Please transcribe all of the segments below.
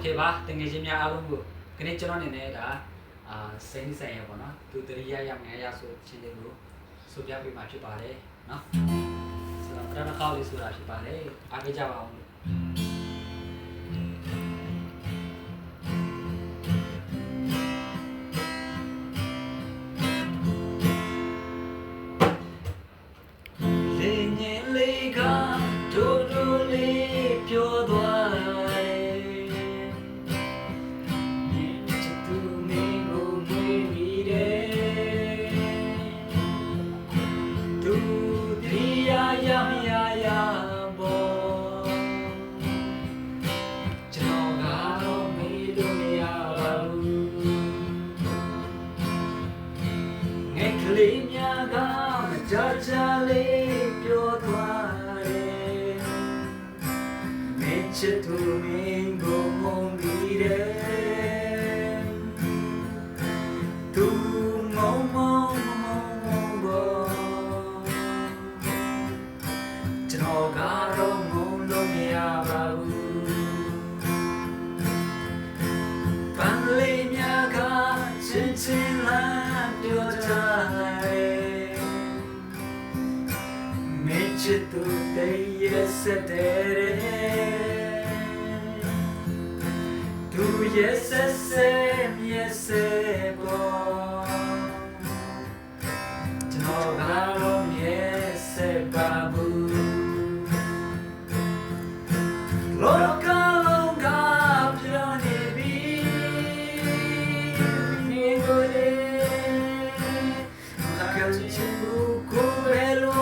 เคป่ะแต่ไงချင်းများအားလုံးကိုခဏကျွန်တော်အနေနဲ့ဒါစိတ်ဆိုင်ရပေါ့နော်သူတရိယာရမယ်ရဆိုချင်းလေးကိုဆိုပြပေးမှာဖြစ်ပါတယ်နော်ဆိုတော့ပထမခေါက်လေးဆိုတာဖြစ်ပါတယ်အားပေးကြပါအောင်လေးများကမကြကြလေးပြောသွားတယ်မင်းချစ်သူမင်းကိုမုန်းပြီးတယ်သူမုန်းဘောကျွန်တော်ကတော့မုန်းလို့မရပါဘူးပန်းလေးများကချင်းချင်းလာပြောကြtu te yesterday tu yesebo Jnogarom yesebabu Loka longa pionibi Nigole Kachibu kubelo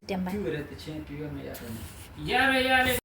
Điểm bài. Yare